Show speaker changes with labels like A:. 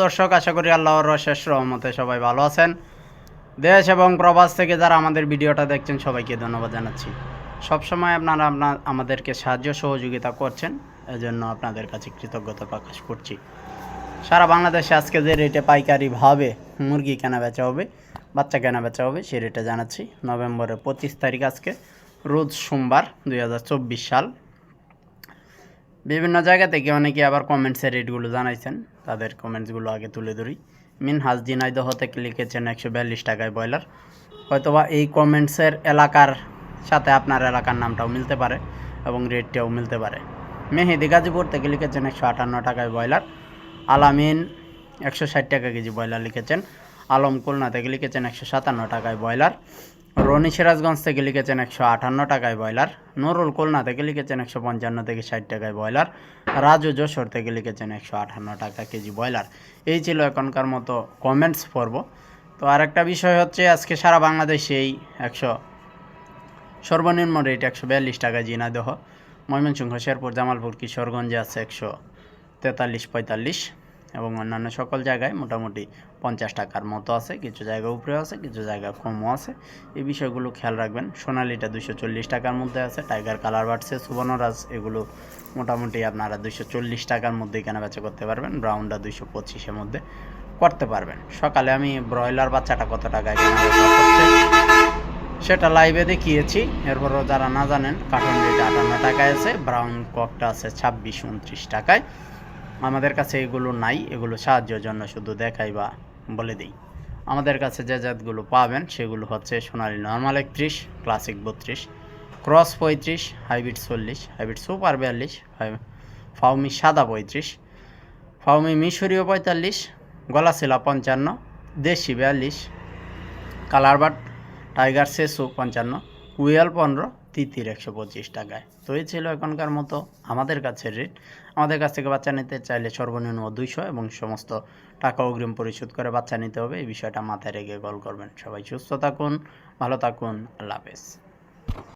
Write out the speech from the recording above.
A: দর্শক, আশা করি আল্লাহর শেষ রহমতে সবাই ভালো আছেন। দেশ এবং প্রবাস থেকে যারা আমাদের ভিডিওটা দেখছেন সবাইকে ধন্যবাদ জানাচ্ছি। সবসময় আপনারা আমাদেরকে সাহায্য সহযোগিতা করছেন, এজন্য আপনাদের কাছে কৃতজ্ঞতা প্রকাশ করছি। সারা বাংলাদেশে আজকে যে রেটে পাইকারিভাবে মুরগি কেনা বেচা হবে, বাচ্চা কেনা বেচা হবে, সেই রেটে জানাচ্ছি। নভেম্বরের 25 তারিখ আজকে, রোজ সোমবার 2024 সাল। বিভিন্ন জায়গা থেকে অনেকে আবার কমেন্টসের রেটগুলো জানাইছেন, তাদের কমেন্টসগুলো আগে তুলে ধরি। মিনহাজ ঝিনাইদহ থেকে লিখেছেন 142 টাকায় ব্রয়লার। হয়তোবা এই কমেন্টসের এলাকার সাথে আপনার এলাকার নামটাও মিলতে পারে এবং রেটটাও মিলতে পারে। মেহেদি গাজীপুর থেকে লিখেছেন 158 টাকায় ব্রয়লার। আলামিন 160 টাকা কেজি ব্রয়লার লিখেছেন। আলম খুলনা থেকে লিখেছেন 157 টাকায় ব্রয়লার। রনি সিরাজগঞ্জ থেকে লিখেছেন 158 টাকায় ব্রয়লার। নুরুল খুলনা থেকে লিখেছেন 155 থেকে 60 টাকায় ব্রয়লার। রাজু যশোর থেকে লিখেছেন 158 টাকা কেজি ব্রয়লার। এই ছিল এখনকার মতো কমেন্টস পর্ব। তো আরেকটা বিষয় হচ্ছে, আজকে সারা বাংলাদেশে এই সর্বনিম্ন রেট 142 টাকা ঝিনাইদহ, ময়মনসিংহ, শেরপুর, জামালপুর, কিশোরগঞ্জে আছে 143-45 এবং অন্যান্য সকল জায়গায় মোটামুটি 50 টাকার মতো আছে। কিছু জায়গা উপরে আছে, কিছু জায়গা কমও আছে। এই বিষয়গুলো খেয়াল রাখবেন। সোনালিটা 240 টাকার মধ্যে আছে। টাইগার কালার বাড়ছে, সুবর্ণরাজ, এগুলো মোটামুটি আপনারা 240 টাকার মধ্যে কেনাবেচা করতে পারবেন। ব্রাউনটা 225-এর মধ্যে করতে পারবেন। সকালে আমি ব্রয়লার বাচ্চাটা কত টাকায় কেনাবেচা করছে সেটা লাইভে দেখিয়েছি। এরপরও যারা না জানেন, কার্টন রেট 58 টাকায় আছে, ব্রাউন ককটা আছে 26-29 টাকায়। আমাদের কাছে এগুলো নাই, এগুলো সাহায্যের জন্য শুধু দেখাই বা বলে দিই। আমাদের কাছে যে জাতগুলো পাবেন সেগুলো হচ্ছে Sonali normal 31, classic 32, cross 35, hybrid 40, hybrid super 42, Fayoumi সাদা 35, ফাউমি মিশরীয় 45, গলাশিলা 55, দেশি 42, কালারবাট টাইগার সেসু 55, কুয়েল 15, তিতির 125 টাকায়। তো এই ছিল এখনকার মতো আমাদের কাছে রেট। আমাদের কাছ থেকে বাচ্চা নিতে চাইলে সর্বনিম্ন 200 এবং সমস্ত টাকা অগ্রিম পরিশোধ করে বাচ্চা নিতে হবে। এই বিষয়টা মাথায় রেখে কল করবেন। সবাই সুস্থ থাকুন, ভালো থাকুন, আল্লাহ হাফেজ।